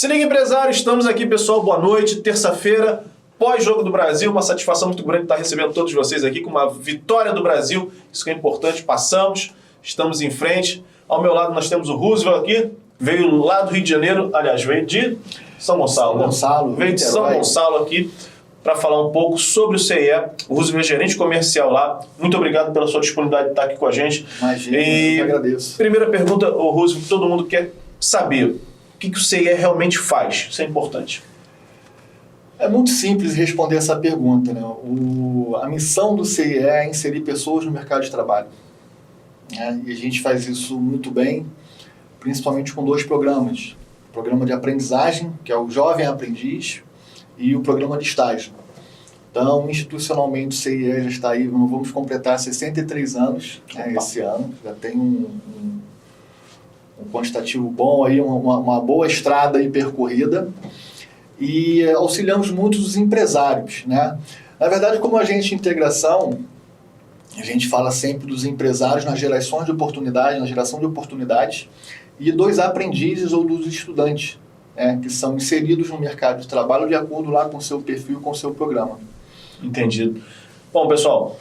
Se liga, empresário, estamos aqui, pessoal, boa noite, terça-feira, pós-jogo do Brasil, uma satisfação muito grande estar recebendo todos vocês aqui com uma vitória do Brasil, isso que é importante, passamos, estamos em frente. Ao meu lado nós temos o Roosevelt aqui, veio lá do Rio de Janeiro, aliás, veio de São Gonçalo, São Gonçalo, veio de São Gonçalo aqui para falar um pouco sobre o CIE. O Roosevelt é gerente comercial lá. Muito obrigado pela sua disponibilidade de estar aqui com a gente. Imagina, eu que agradeço. Primeira pergunta, o Roosevelt, todo mundo quer saber. O que o CIE realmente faz? Isso é importante. É muito simples responder essa pergunta, né? A missão do CIE é inserir pessoas no mercado de trabalho, né? E a gente faz isso muito bem, principalmente com 2 programas. O programa de aprendizagem, que é o Jovem Aprendiz, e o programa de estágio. Então, institucionalmente, o CIE já está aí, vamos completar 63 anos, né, esse ano. Já tem um quantitativo bom, aí, uma boa estrada aí percorrida. E auxiliamos muito os empresários, né? Na verdade, como agente de integração, a gente fala sempre dos empresários nas gerações de oportunidades, na geração de oportunidades, e dos aprendizes ou dos estudantes, né, que são inseridos no mercado de trabalho de acordo lá com o seu perfil, com o seu programa. Entendido. Bom, pessoal,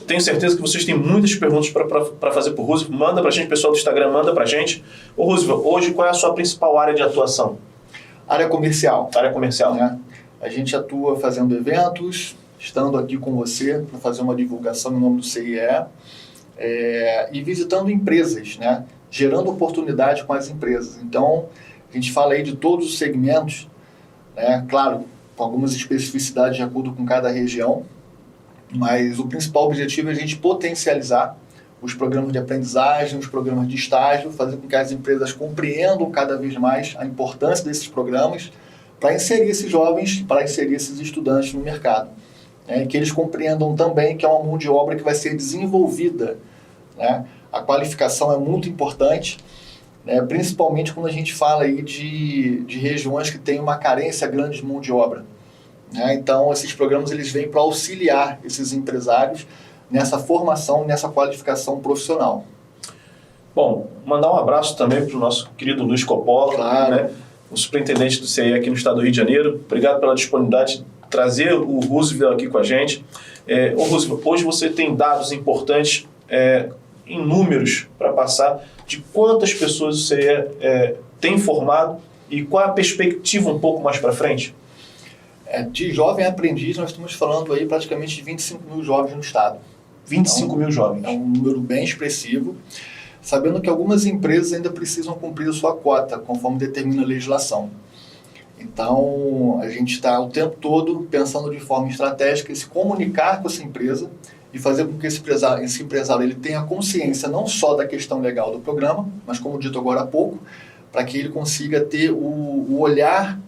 tenho certeza que vocês têm muitas perguntas para fazer para o Roosevelt. Manda para a gente, pessoal do Instagram, manda para a gente. Ô Roosevelt, hoje qual é a sua principal área de atuação? Área comercial. Área comercial. Né? A gente atua fazendo eventos, estando aqui com você para fazer uma divulgação em nome do CIE, e visitando empresas, né? Gerando oportunidade com as empresas. Então, a gente fala aí de todos os segmentos, né? Claro, com algumas especificidades de acordo com cada região, mas o principal objetivo é a gente potencializar os programas de aprendizagem, os programas de estágio, fazer com que as empresas compreendam cada vez mais a importância desses programas para inserir esses jovens, para inserir esses estudantes no mercado. Né? E que eles compreendam também que é uma mão de obra que vai ser desenvolvida, né? A qualificação é muito importante, né? Principalmente quando a gente fala aí de regiões que têm uma carência grande de mão de obra. Né? Então, esses programas eles vêm para auxiliar esses empresários nessa formação, nessa qualificação profissional. Bom, mandar um abraço também para o nosso querido Luiz Coppola, claro, né? O superintendente do CIE aqui no estado do Rio de Janeiro. Obrigado pela disponibilidade de trazer o Roosevelt aqui com a gente. Ô Roosevelt, hoje você tem dados importantes em números para passar de quantas pessoas o CIE tem formado e qual é a perspectiva um pouco mais para frente? De jovem aprendiz, nós estamos falando aí praticamente de 25 mil jovens no estado. 25 mil jovens. É um número bem expressivo, sabendo que algumas empresas ainda precisam cumprir a sua cota, conforme determina a legislação. Então, a gente está o tempo todo pensando de forma estratégica em se comunicar com essa empresa e fazer com que esse empresário ele tenha consciência não só da questão legal do programa, mas, como dito agora há pouco, para que ele consiga ter o olhar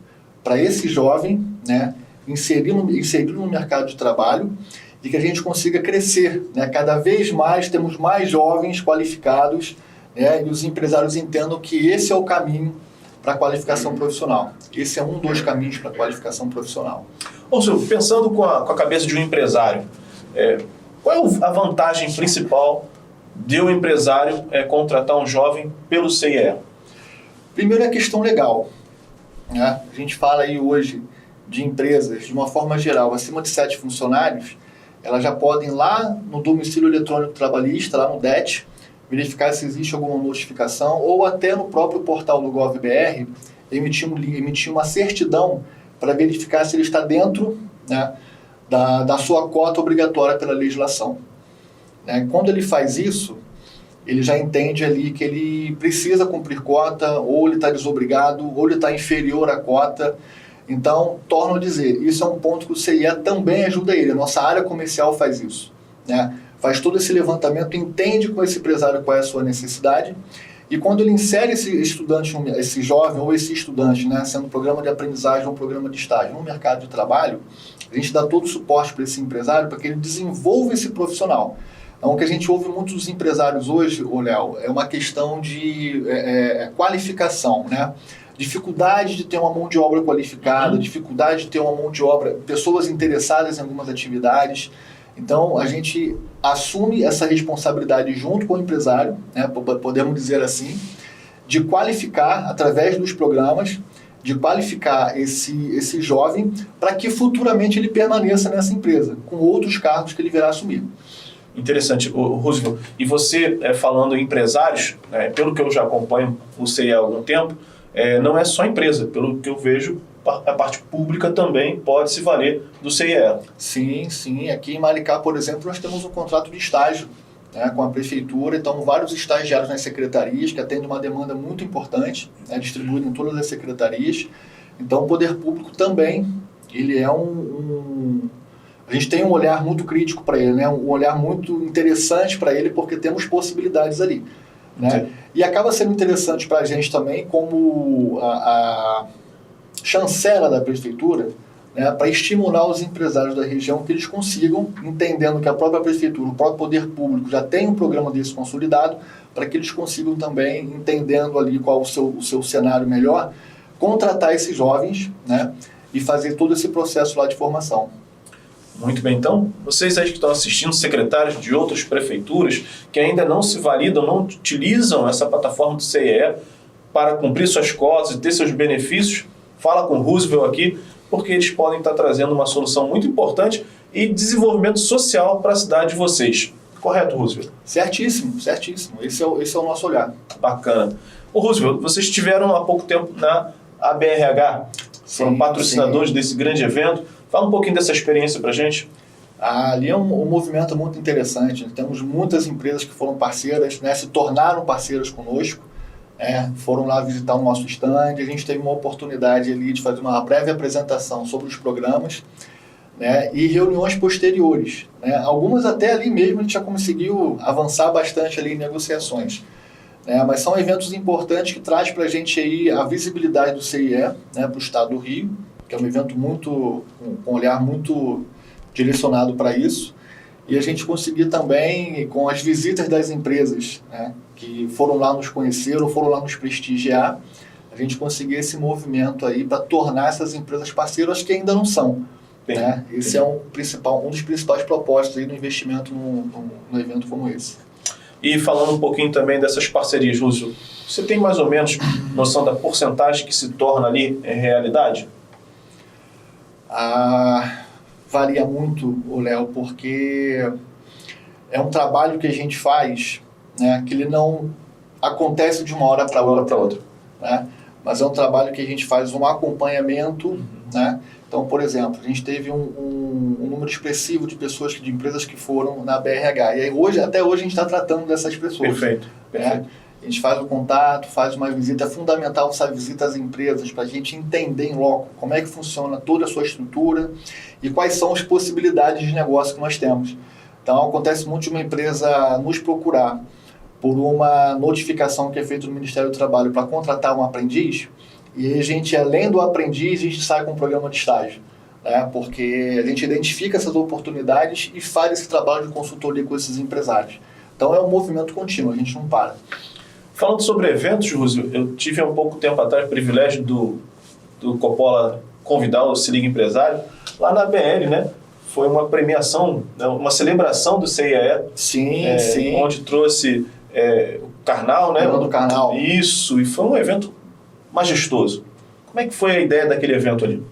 para esse jovem, né, inserir no mercado de trabalho e que a gente consiga crescer, né? Cada vez mais temos mais jovens qualificados, né, e os empresários entendam que esse é o caminho para a qualificação profissional. Esse é um dos caminhos para a qualificação profissional. Ou seja, pensando com a cabeça de um empresário, qual é a vantagem principal de um empresário contratar um jovem pelo CIE? Primeiro é a questão legal. Né? A gente fala aí hoje de empresas, de uma forma geral, acima de 7 funcionários, elas já podem ir lá no domicílio eletrônico trabalhista, lá no DET, verificar se existe alguma notificação, ou até no próprio portal do GovBR, emitir uma certidão para verificar se ele está dentro, né, da sua cota obrigatória pela legislação. Né? Quando ele faz isso, ele já entende ali que ele precisa cumprir cota, ou ele está desobrigado, ou ele está inferior à cota. Então, torno a dizer, isso é um ponto que o CIE também ajuda ele. A nossa área comercial faz isso, né? Faz todo esse levantamento, entende com esse empresário qual é a sua necessidade, e quando ele insere esse estudante, esse jovem ou esse estudante, né, sendo um programa de aprendizagem ou um programa de estágio no mercado de trabalho, a gente dá todo o suporte para esse empresário para que ele desenvolva esse profissional. Então, o que a gente ouve muitos dos empresários hoje, Léo, é uma questão de qualificação, né? Dificuldade de ter uma mão de obra qualificada, dificuldade de ter uma mão de obra, pessoas interessadas em algumas atividades. Então, a gente assume essa responsabilidade junto com o empresário, né, podemos dizer assim, de qualificar através dos programas de qualificar esse jovem para que futuramente ele permaneça nessa empresa, com outros cargos que ele virá assumir. Interessante, Roosevelt. E você, falando em empresários, pelo que eu já acompanho o CIE há algum tempo, não é só empresa, pelo que eu vejo, a parte pública também pode se valer do CIE. Sim, sim. Aqui em Maricá, por exemplo, nós temos um contrato de estágio, né, com a prefeitura, então vários estagiários nas secretarias, que atendem uma demanda muito importante, né, distribuída em todas as secretarias. Então o poder público também, ele é a gente tem um olhar muito crítico para ele, né, um olhar muito interessante para ele, porque temos possibilidades ali. Né? E acaba sendo interessante para a gente também como a chancela da prefeitura, né, para estimular os empresários da região que eles consigam, entendendo que a própria prefeitura, o próprio poder público já tem um programa desse consolidado, para que eles consigam também, entendendo ali qual o seu cenário melhor, contratar esses jovens, né, e fazer todo esse processo lá de formação. Muito bem, então, vocês aí que estão assistindo, secretários de outras prefeituras, que ainda não se validam, não utilizam essa plataforma do CIE para cumprir suas cotas e ter seus benefícios, fala com o Roosevelt aqui, porque eles podem estar trazendo uma solução muito importante e desenvolvimento social para a cidade de vocês. Correto, Roosevelt? Certíssimo, certíssimo. Esse é o nosso olhar. Bacana. Ô, Roosevelt, vocês estiveram há pouco tempo na ABRH, foram patrocinadores desse grande evento. Fala um pouquinho dessa experiência para a gente. Ali é um movimento muito interessante. Temos muitas empresas que foram parceiras, né, se tornaram parceiras conosco. Foram lá visitar o nosso stand, a gente teve uma oportunidade ali de fazer uma breve apresentação sobre os programas, né, e reuniões posteriores. Né, algumas até ali mesmo a gente já conseguiu avançar bastante ali em negociações. Né, mas são eventos importantes que trazem para a gente aí a visibilidade do CIE, né, para o estado do Rio, que é um evento com um olhar muito direcionado para isso. E a gente conseguiu também, com as visitas das empresas, né, que foram lá nos conhecer ou foram lá nos prestigiar, a gente conseguiu esse movimento aí para tornar essas empresas parceiras que ainda não são. Né? Esse é um dos principais propósitos aí do investimento num evento como esse. E falando um pouquinho também dessas parcerias, Lúcio, você tem mais ou menos noção da porcentagem que se torna ali em realidade? Varia muito, Léo, porque é um trabalho que a gente faz, né, que ele não acontece de uma hora para outra. Né? Mas é um trabalho que a gente faz um acompanhamento. Né? Então, por exemplo, a gente teve um número expressivo de pessoas, de empresas que foram na BRH. E aí, até hoje a gente está tratando dessas pessoas. Perfeito. Né? A gente faz o contato, faz uma visita. É fundamental essa visita às empresas para a gente entender em loco como é que funciona toda a sua estrutura e quais são as possibilidades de negócio que nós temos. Então, acontece muito de uma empresa nos procurar por uma notificação que é feita no Ministério do Trabalho para contratar um aprendiz, e a gente, além do aprendiz, a gente sai com um programa de estágio, né? Porque a gente identifica essas oportunidades e faz esse trabalho de consultoria com esses empresários. Então, é um movimento contínuo, a gente não para. Falando sobre eventos, Roosevelt, eu tive há um pouco tempo atrás o privilégio do Coppola convidar o Se Liga Empresário lá na BL, né? Foi uma premiação, uma celebração do CIE. Sim. Onde trouxe o Karnal, né? Do Karnal. Isso, e foi um evento majestoso. Como é que foi a ideia daquele evento ali?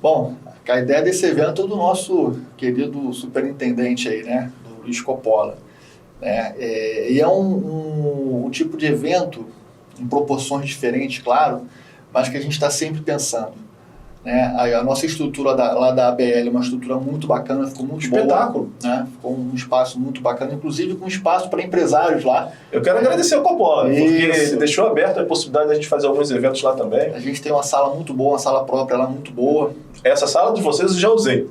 Bom, a ideia desse evento é do nosso querido superintendente aí, né? Do Luiz Coppola. E é um tipo de evento em proporções diferentes, claro, mas que a gente está sempre pensando. Né? A nossa estrutura lá da ABL é uma estrutura muito bacana, ficou muito espetáculo. Boa, né? Ficou um espaço muito bacana, inclusive com espaço para empresários lá. Eu quero agradecer ao Coppola, porque ele deixou aberto a possibilidade de a gente fazer alguns eventos lá também. A gente tem uma sala muito boa, uma sala própria lá muito boa. Essa sala de vocês eu já usei.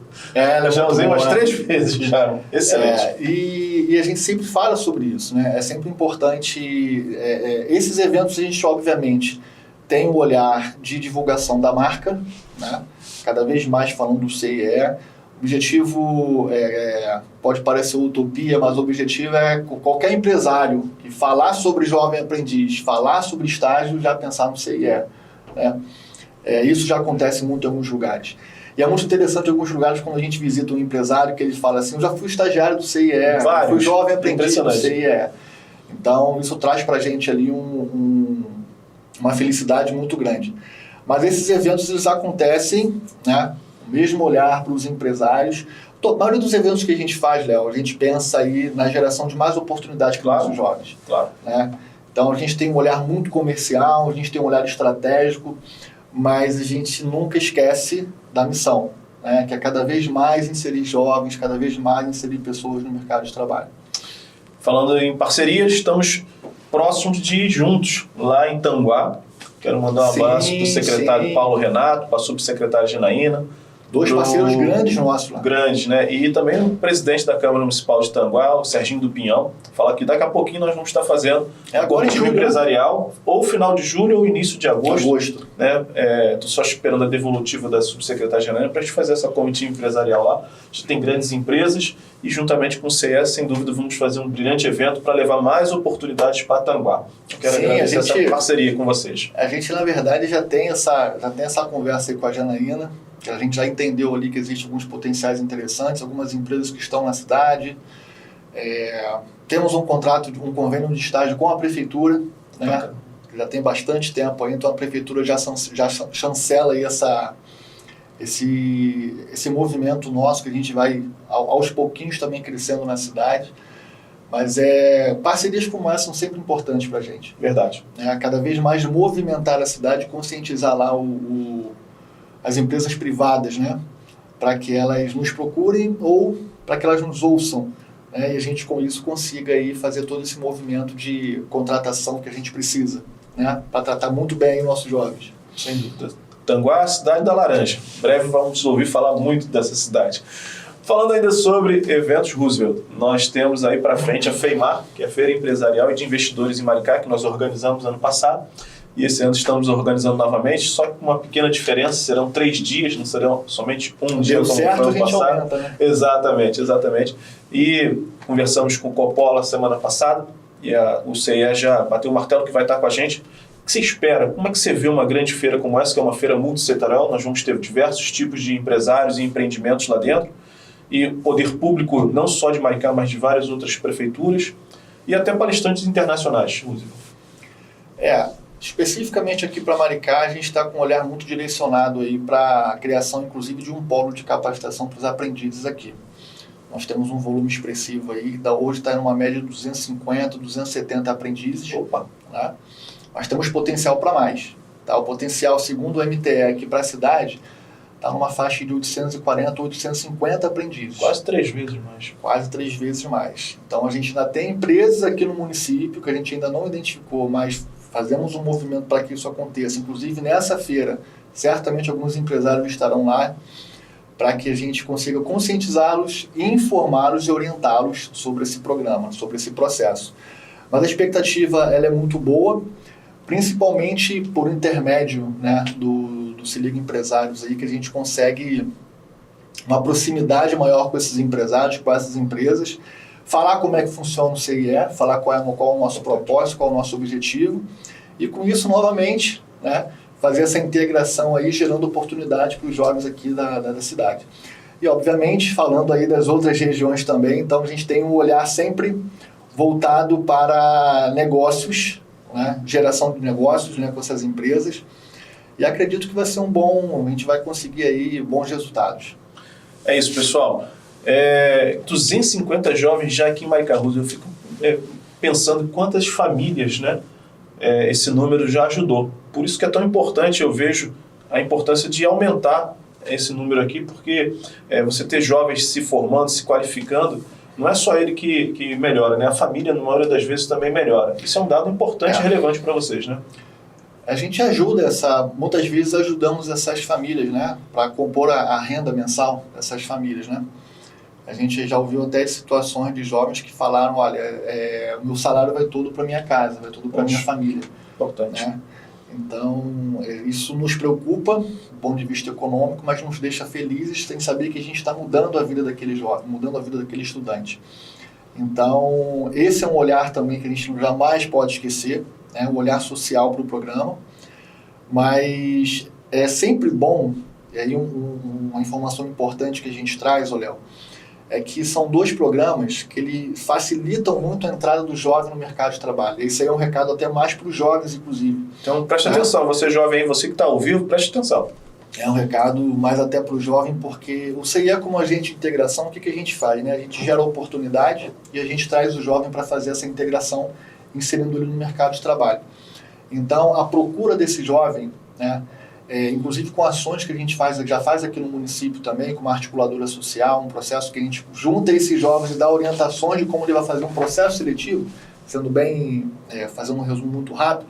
Eu já usei umas 3 vezes já. Excelente. E a gente sempre fala sobre isso, né? É sempre importante. Esses eventos a gente, obviamente, tem o olhar de divulgação da marca, né? Cada vez mais falando do CIE. O objetivo pode parecer utopia, mas o objetivo é qualquer empresário que falar sobre jovem aprendiz, falar sobre estágio, já pensar no CIE. Né? Isso já acontece muito em alguns lugares. E é muito interessante em alguns lugares quando a gente visita um empresário que ele fala assim, eu já fui estagiário do CIE, fui jovem aprendiz do CIE. Então, isso traz para a gente ali uma felicidade muito grande. Mas esses eventos eles acontecem, né? O mesmo olhar para os empresários. A maioria dos eventos que a gente faz, Léo, a gente pensa aí na geração de mais oportunidades para os nossos jovens. Claro. Né? Então a gente tem um olhar muito comercial, a gente tem um olhar estratégico, mas a gente nunca esquece da missão, né? Que é cada vez mais inserir jovens, cada vez mais inserir pessoas no mercado de trabalho. Falando em parcerias, estamos próximos de ir juntos lá em Tanguá. Quero mandar um abraço para o secretário Paulo Renato, para a subsecretária Janaína. Dois parceiros grandes nossos lá. Grandes, né? E também o presidente da Câmara Municipal de Tanguá, o Serginho do Pinhão, fala que daqui a pouquinho nós vamos estar fazendo agora comitiva empresarial, ou final de julho ou início de agosto. Né? Estou só esperando a devolutiva da subsecretária Janaína para a gente fazer essa comitiva empresarial lá. A gente tem grandes empresas e juntamente com o CS, sem dúvida, vamos fazer um brilhante evento para levar mais oportunidades para Tanguá. Eu quero agradecer essa parceria com vocês. A gente, na verdade, já tem essa conversa aí com a Janaína, que a gente já entendeu ali que existem alguns potenciais interessantes, algumas empresas que estão na cidade. Temos um convênio de estágio com a prefeitura, né? Já tem bastante tempo aí, então a prefeitura já chancela aí esse movimento nosso, que a gente vai aos pouquinhos também crescendo na cidade. Mas parcerias como essa são sempre importantes para a gente. Verdade. Cada vez mais movimentar a cidade, conscientizar lá as empresas privadas, né? Para que elas nos procurem ou para que elas nos ouçam, né? E a gente com isso consiga aí fazer todo esse movimento de contratação que a gente precisa, né? Para tratar muito bem os nossos jovens. Sem dúvida. Tanguá, cidade da laranja. Em breve vamos ouvir falar muito dessa cidade. Falando ainda sobre eventos Roosevelt, nós temos aí para frente a FEIMAR, que é a Feira Empresarial e de Investidores em Maricá, que nós organizamos ano passado. E esse ano estamos organizando novamente, só que com uma pequena diferença, serão 3 dias, não serão somente um dia como foi ano passado. Aumenta, né? Exatamente. E conversamos com o Coppola semana passada, e o CIE já bateu o martelo que vai estar com a gente. O que você espera? Como é que você vê uma grande feira como essa, que é uma feira multissetorial? Nós vamos ter diversos tipos de empresários e empreendimentos lá dentro, e poder público não só de Maricá, mas de várias outras prefeituras, e até palestrantes internacionais. Especificamente aqui para Maricá, a gente está com um olhar muito direcionado aí para a criação, inclusive, de um polo de capacitação para os aprendizes aqui. Nós temos um volume expressivo aí, hoje está em uma média de 250, 270 aprendizes. Né? Mas temos potencial para mais. Tá? O potencial, segundo o MTE aqui para a cidade, está numa faixa de 840, 850 aprendizes. Quase 3 vezes mais. Quase 3 vezes mais. Então a gente ainda tem empresas aqui no município que a gente ainda não identificou, mas fazemos um movimento para que isso aconteça. Inclusive nessa feira, certamente alguns empresários estarão lá para que a gente consiga conscientizá-los, informá-los e orientá-los sobre esse programa, sobre esse processo. Mas a expectativa ela é muito boa, principalmente por intermédio, né, do Se Liga Empresários, aí, que a gente consegue uma proximidade maior com esses empresários, com essas empresas, falar como é que funciona o CIE, falar qual é o nosso propósito, qual é o nosso objetivo, e com isso, novamente, né, fazer essa integração aí, gerando oportunidade para os jovens aqui da cidade. E, obviamente, falando aí das outras regiões também, então a gente tem um olhar sempre voltado para negócios, né, geração de negócios, né, com essas empresas, e acredito que vai ser a gente vai conseguir aí bons resultados. É isso, pessoal. 250 jovens já aqui em Maricá. Eu fico pensando em quantas famílias, né, esse número já ajudou. Por isso que é tão importante, eu vejo a importância de aumentar esse número aqui, porque você ter jovens se formando, se qualificando, não é só ele que melhora, né? A família, na maioria das vezes, também melhora. Isso é um dado importante e relevante para vocês, né? A gente ajuda muitas vezes ajudamos essas famílias, né? Para compor a renda mensal dessas famílias, né? A gente já ouviu até situações de jovens que falaram, olha, meu salário vai todo para minha casa, vai todo para minha família. Importante. Né? Então, isso nos preocupa do ponto de vista econômico, mas nos deixa felizes em saber que a gente está mudando a vida daquele jovem, mudando a vida daquele estudante. Então, esse é um olhar também que a gente jamais pode esquecer, né? Um olhar social para o programa, mas é sempre bom, e aí uma informação importante que a gente traz, Léo, é que são 2 programas que ele facilitam muito a entrada do jovem no mercado de trabalho. Esse aí é um recado até mais para os jovens, inclusive. Então, preste atenção, você jovem aí, você que está ao vivo, preste atenção. É um recado mais até para o jovem, porque o CIE, como agente de integração, o que a gente faz? Né? A gente gera oportunidade e a gente traz o jovem para fazer essa integração, inserindo ele no mercado de trabalho. Então, a procura desse jovem, né, inclusive com ações que a gente já faz aqui no município também, com uma articuladora social, um processo que a gente junta esses jovens e dá orientações de como ele vai fazer um processo seletivo, sendo bem, fazendo um resumo muito rápido,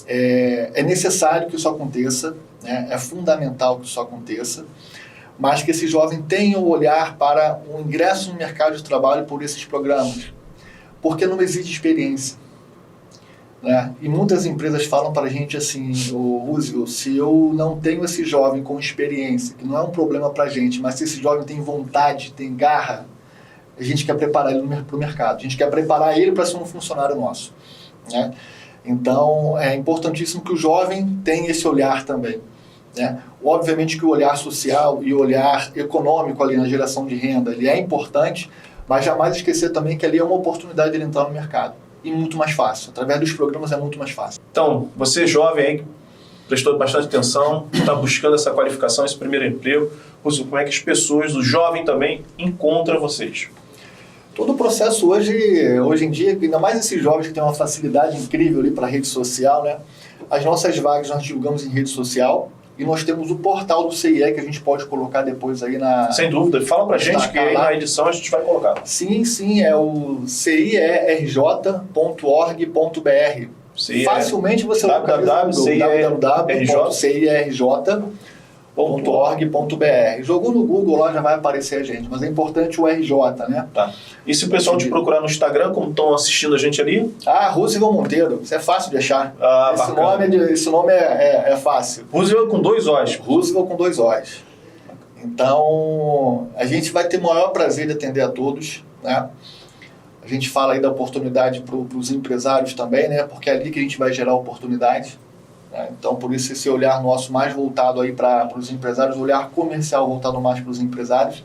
é necessário que isso aconteça, né, é fundamental que isso aconteça, mas que esse jovem tenha o olhar para o ingresso no mercado de trabalho por esses programas, porque não existe experiência. Né? E muitas empresas falam para a gente assim, Roosevelt, se eu não tenho esse jovem com experiência, que não é um problema para a gente, mas se esse jovem tem vontade, tem garra, a gente quer preparar ele para o mercado, a gente quer preparar ele para ser um funcionário nosso. Né? Então, é importantíssimo que o jovem tenha esse olhar também. Né? Obviamente que o olhar social e o olhar econômico ali na geração de renda, ele é importante, mas jamais esquecer também que ali é uma oportunidade de ele entrar no mercado. E muito mais fácil. Através dos programas é muito mais fácil. Então, você jovem aí, prestou bastante atenção, está buscando essa qualificação, esse primeiro emprego, como é que as pessoas, o jovem também, encontram vocês? Todo o processo hoje em dia, ainda mais esses jovens que têm uma facilidade incrível ali para a rede social, né? As nossas vagas nós divulgamos em rede social e nós temos o portal do CIE que a gente pode colocar depois aí na... Sem dúvida. Fala pra gente que aí na edição a gente vai colocar. Sim, é o cierj.org.br. Facilmente você www.cierj.org.br. Jogou no Google lá, já vai aparecer a gente, mas é importante o RJ, né? Tá. E se o pessoal te procurar no Instagram, como estão assistindo a gente ali? Roosevelt Monteiro, isso é fácil de achar. Esse nome é fácil. Roosevelt com 2 Os. Roosevelt com 2 Os. Então, a gente vai ter o maior prazer de atender a todos, né? A gente fala aí da oportunidade para os empresários também, né? Porque é ali que a gente vai gerar oportunidade. Então, por isso esse olhar nosso mais voltado aí para os empresários, o olhar comercial voltado mais para os empresários,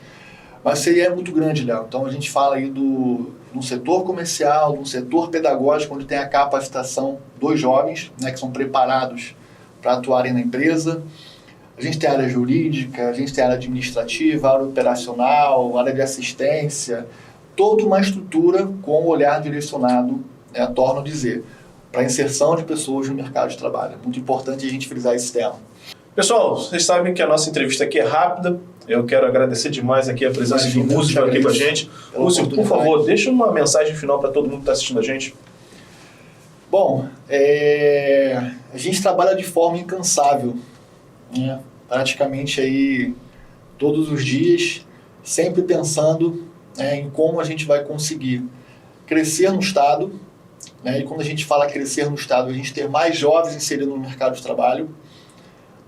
mas isso aí é muito grande, Léo. Então, a gente fala aí do setor comercial, do setor pedagógico, onde tem a capacitação dos jovens, né, que são preparados para atuarem na empresa. A gente tem a área jurídica, a gente tem a área administrativa, a área operacional, a área de assistência, toda uma estrutura com o olhar direcionado, né, torno a dizer, para a inserção de pessoas no mercado de trabalho. É muito importante a gente frisar esse tema. Pessoal, vocês sabem que a nossa entrevista aqui é rápida. Eu quero agradecer demais aqui a presença do Roosevelt aqui com a gente. Roosevelt, por favor, deixa uma mensagem final para todo mundo que está assistindo a gente. Bom, a gente trabalha de forma incansável, né? Praticamente aí todos os dias, sempre pensando, em como a gente vai conseguir crescer no Estado, né? E quando a gente fala crescer no Estado, a gente ter mais jovens inseridos no mercado de trabalho,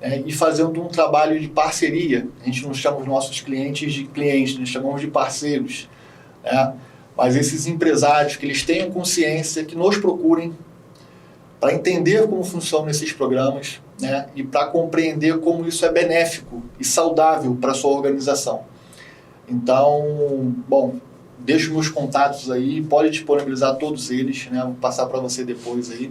né? E fazendo um trabalho de parceria. A gente não chama os nossos clientes de clientes, nós chamamos de parceiros, né? Mas esses empresários, que eles tenham consciência, que nos procurem para entender como funcionam esses programas, né? E para compreender como isso é benéfico e saudável para a sua organização. Então, bom, deixo meus contatos aí, pode disponibilizar todos eles, né? Vou passar para você depois aí,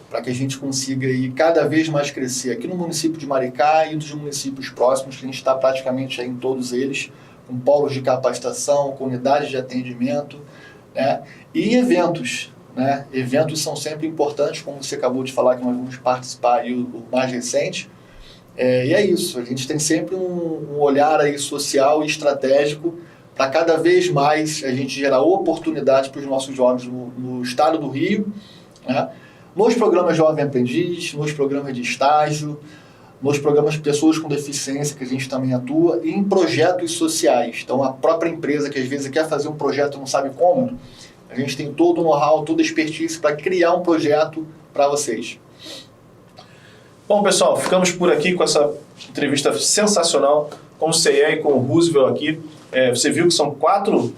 para que a gente consiga aí cada vez mais crescer aqui no município de Maricá e dos municípios próximos, que a gente está praticamente aí em todos eles, com polos de capacitação, com unidades de atendimento, né? E eventos, né? Eventos são sempre importantes, como você acabou de falar que nós vamos participar aí o mais recente. E é isso, a gente tem sempre um olhar aí social e estratégico para cada vez mais a gente gerar oportunidades para os nossos jovens no estado do Rio, né? Nos programas Jovem Aprendiz, nos programas de estágio, nos programas de pessoas com deficiência, que a gente também atua, e em projetos sociais. Então, a própria empresa que às vezes quer fazer um projeto e não sabe como, a gente tem todo o know-how, toda a expertise para criar um projeto para vocês. Bom, pessoal, ficamos por aqui com essa entrevista sensacional com o CIE e com o Roosevelt aqui. Você viu que são 4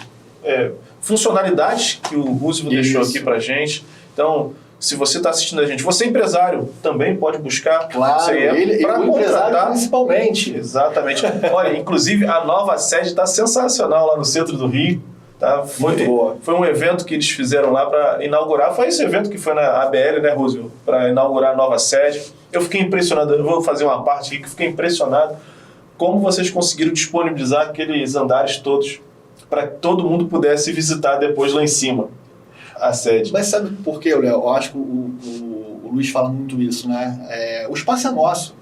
funcionalidades que o Roosevelt deixou aqui para a gente. Então, se você está assistindo a gente, você é empresário, também pode buscar Claro, ele para o empresário principalmente. Exatamente. Olha, inclusive a nova sede está sensacional lá no centro do Rio. Tá? Muito boa. Foi um evento que eles fizeram lá para inaugurar. Foi esse evento que foi na ABL, né, Roosevelt? Para inaugurar a nova sede. Eu fiquei impressionado. Eu vou fazer uma parte aqui que eu fiquei impressionado como vocês conseguiram disponibilizar aqueles andares todos para que todo mundo pudesse visitar depois lá em cima a sede. Mas sabe por quê, Léo? Eu acho que o Luiz fala muito isso, né? O espaço é nosso.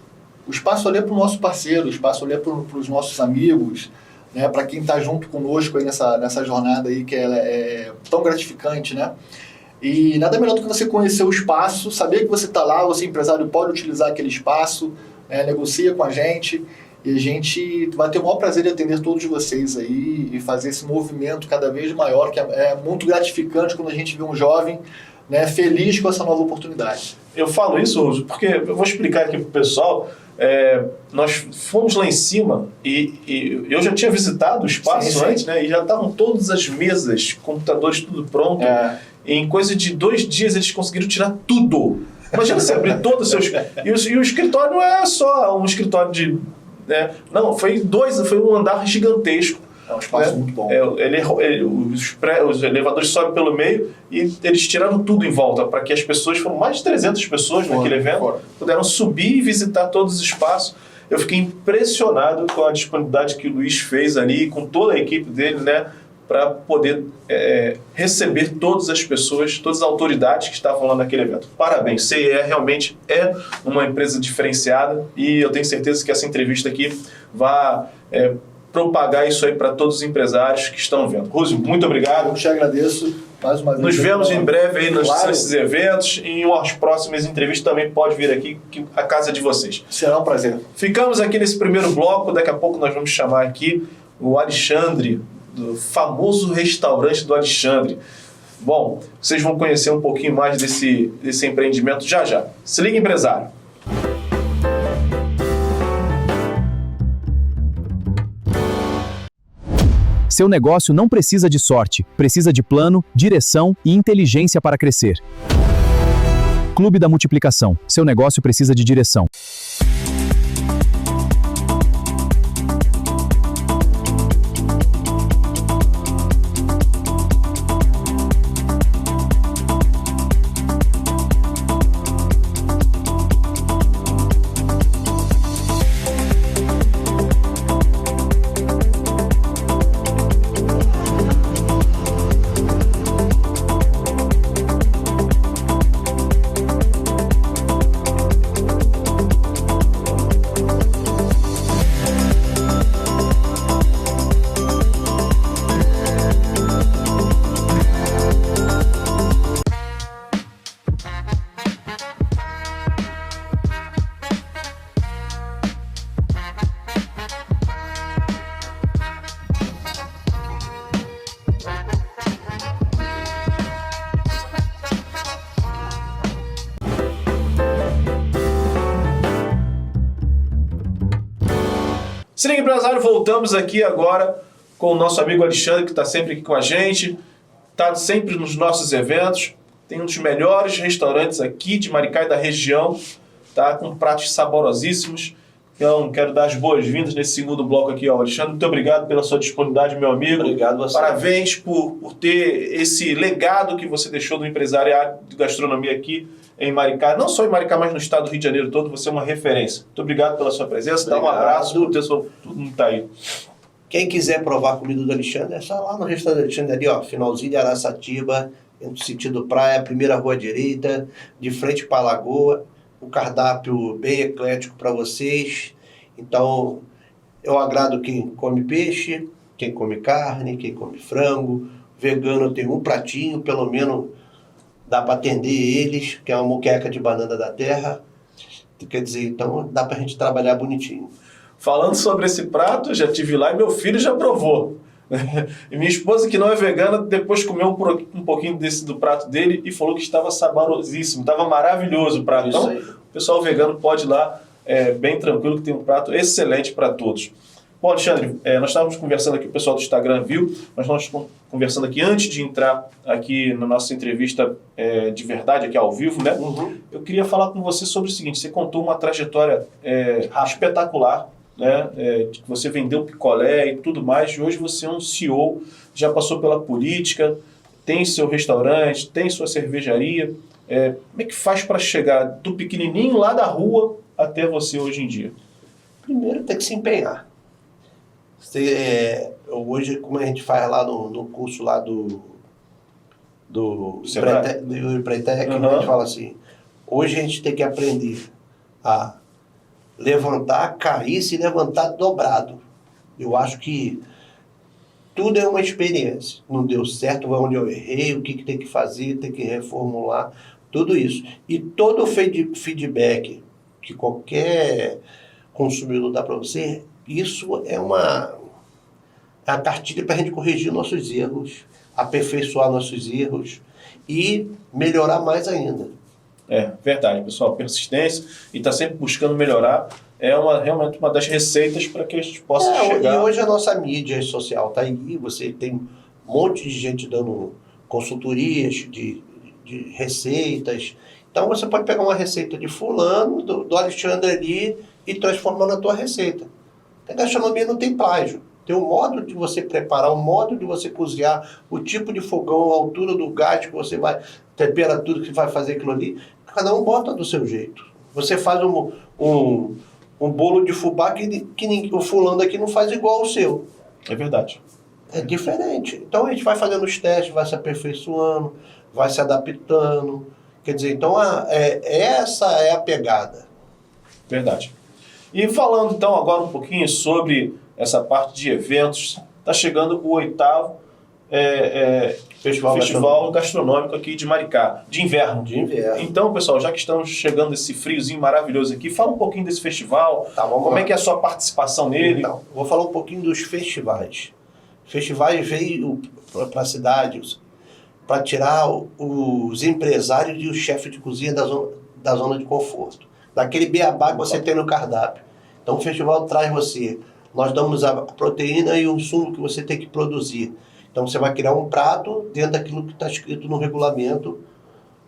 O espaço ali é para o nosso parceiro, o espaço ali é para os nossos amigos, né? Para quem está junto conosco aí nessa jornada aí que ela é tão gratificante, né? E nada melhor do que você conhecer o espaço, saber que você está lá, você empresário pode utilizar aquele espaço, negocia com a gente. E a gente vai ter o maior prazer de atender todos vocês aí e fazer esse movimento cada vez maior, que é muito gratificante quando a gente vê um jovem, né, feliz com essa nova oportunidade. Eu falo isso, Roso, porque eu vou explicar aqui para o pessoal. Nós fomos lá em cima e eu já tinha visitado o espaço antes, né, e já estavam todas as mesas, computadores, tudo pronto. E em coisa de 2 dias eles conseguiram tirar tudo. Imagina você abrir todos os seus... E o escritório não é só um escritório de... Não, foi um andar gigantesco. É um espaço muito bom. Os elevadores sobem pelo meio e eles tiraram tudo em volta para que as pessoas, foram mais de 300 pessoas naquele evento, puderam subir e visitar todos os espaços. Eu fiquei impressionado com a disponibilidade que o Luiz fez ali, com toda a equipe dele, né, para poder receber todas as pessoas, todas as autoridades que estavam lá naquele evento. Parabéns, CIE realmente é uma empresa diferenciada e eu tenho certeza que essa entrevista aqui vai propagar isso aí para todos os empresários que estão vendo. Rússio, muito obrigado. Eu te agradeço mais uma vez. Nos vemos em breve aí nesses eventos e em umas próximas entrevistas também pode vir aqui, que a casa é de vocês. Será um prazer. Ficamos aqui nesse primeiro bloco, daqui a pouco nós vamos chamar aqui o Alexandre, do famoso restaurante do Alexandre. Bom, vocês vão conhecer um pouquinho mais desse empreendimento já já. Se liga, empresário! Seu negócio não precisa de sorte, precisa de plano, direção e inteligência para crescer. Clube da Multiplicação. Seu negócio precisa de direção. Se liga, empresário, voltamos aqui agora com o nosso amigo Alexandre, que está sempre aqui com a gente, está sempre nos nossos eventos, tem um dos melhores restaurantes aqui de Maricá e da região, tá? Com pratos saborosíssimos. Então, quero dar as boas-vindas nesse segundo bloco aqui ao Alexandre. Muito obrigado pela sua disponibilidade, meu amigo. Obrigado a você. Parabéns por ter esse legado que você deixou do empresariado de gastronomia aqui em Maricá. Não só em Maricá, mas no estado do Rio de Janeiro todo. Você é uma referência. Muito obrigado pela sua presença. Obrigado. Dá um abraço pro pessoal, todo mundo tá aí. Quem quiser provar a comida do Alexandre, é só lá no restaurante do Alexandre ali, ó, finalzinho de Araçatiba, no sentido praia, primeira rua direita, de frente para a Lagoa. O cardápio bem eclético para vocês. Então, eu agrado quem come peixe, quem come carne, quem come frango. Vegano tem um pratinho, pelo menos dá para atender eles, que é uma moqueca de banana da terra. Quer dizer, então dá para a gente trabalhar bonitinho. Falando sobre esse prato, já tive lá e meu filho já provou. E minha esposa, que não é vegana, depois comeu um pouquinho do prato dele e falou que estava saborosíssimo, estava maravilhoso o prato. Então, o pessoal vegano pode ir lá, bem tranquilo, que tem um prato excelente para todos. Bom, Alexandre, nós estávamos conversando aqui, o pessoal do Instagram viu, mas nós estamos conversando aqui antes de entrar aqui na nossa entrevista de verdade, aqui ao vivo, né? Uhum. Eu queria falar com você sobre o seguinte, você contou uma trajetória espetacular, né? Que você vendeu picolé e tudo mais, e hoje você é um CEO, já passou pela política, tem seu restaurante, tem sua cervejaria. Como é que faz para chegar do pequenininho lá da rua até você hoje em dia? Primeiro tem que se empenhar. Hoje, como a gente faz lá no curso lá do Empretec, a gente fala assim, hoje a gente tem que aprender a levantar, cair, se levantar dobrado. Eu acho que tudo é uma experiência. Não deu certo, vai onde eu errei, o que tem que fazer, tem que reformular, tudo isso. E todo o feedback que qualquer consumidor dá para você, isso é a cartilha para a gente corrigir nossos erros, aperfeiçoar nossos erros e melhorar mais ainda. Verdade, pessoal. Persistência e está sempre buscando melhorar realmente uma das receitas para que a gente possa chegar. E hoje a nossa mídia social está aí, você tem um monte de gente dando consultorias de receitas. Então você pode pegar uma receita de fulano, do Alexandre ali e transformar na tua receita. A gastronomia não tem plágio. Tem o modo de você preparar, o modo de você cozinhar, o tipo de fogão, a altura do gás que você vai, temperatura que vai fazer aquilo ali. Cada um bota do seu jeito. Você faz um bolo de fubá que o fulano aqui não faz igual ao seu. É verdade. É diferente. Então a gente vai fazendo os testes, vai se aperfeiçoando, vai se adaptando. Quer dizer, então essa é a pegada. Verdade. E falando então agora um pouquinho sobre essa parte de eventos, está chegando o 8º Festival Gastronômico aqui de Maricá, de inverno. Então, pessoal, já que estamos chegando esse friozinho maravilhoso aqui, fala um pouquinho desse festival, como é que é a sua participação nele? Então, vou falar um pouquinho dos festivais. Festivais veio para a cidade para tirar os empresários e os chefes de cozinha da zona de conforto, daquele beabá que você tem no cardápio. Então, o festival traz você, nós damos a proteína e o insumo que você tem que produzir. Então, você vai criar um prato dentro daquilo que está escrito no regulamento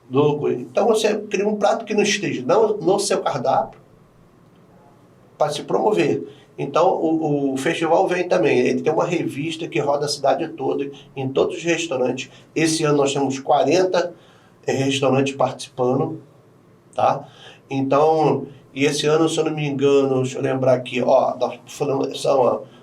do... Então, você cria um prato que não esteja no seu cardápio para se promover. Então, o festival vem também. Ele tem uma revista que roda a cidade toda, em todos os restaurantes. Esse ano nós temos 40 restaurantes participando, tá? Então, e esse ano, se eu não me engano, deixa eu lembrar aqui, nós falamos,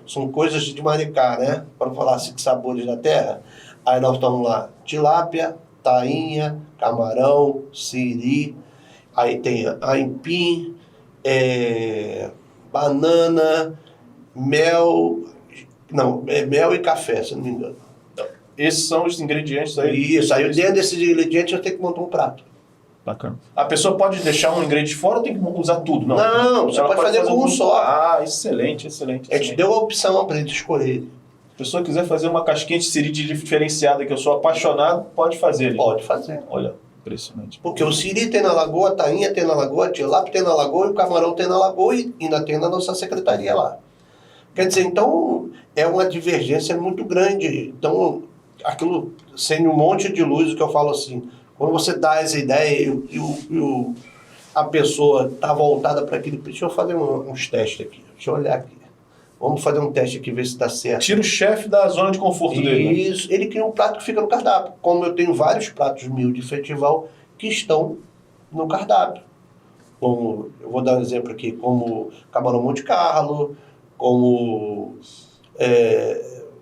são coisas de Maricá, né? Para falar assim, sabores da terra. Aí nós estamos lá, tilápia, tainha, camarão, siri, aí tem aipim, banana, mel e café, se não me engano. Esses são os ingredientes aí? Isso, aí dentro desses ingredientes eu tenho que montar um prato. Bacana. A pessoa pode deixar um ingrediente fora ou tem que usar tudo? Não, você pode fazer com um só. Excelente. A gente deu a opção para ele escolher. Se a pessoa quiser fazer uma casquinha de siri diferenciada, que eu sou apaixonado, pode fazer. Pode fazer. Olha, impressionante. Porque o siri tem na lagoa, a tainha tem na lagoa, a tilápia tem na lagoa, e o camarão tem na lagoa e ainda tem na nossa secretaria lá. Quer dizer, então, é uma divergência muito grande. Então, aquilo, sem um monte de luz, o que eu falo assim, quando você dá essa ideia e a pessoa está voltada para aquilo, deixa eu fazer uns testes aqui, deixa eu olhar aqui. Vamos fazer um teste aqui, ver se está certo. Tira o chefe da zona de conforto dele. Né? Isso, ele cria um prato que fica no cardápio. Como eu tenho vários pratos mil de festival que estão no cardápio. Como, eu vou dar um exemplo aqui, como camarão Monte Carlo, como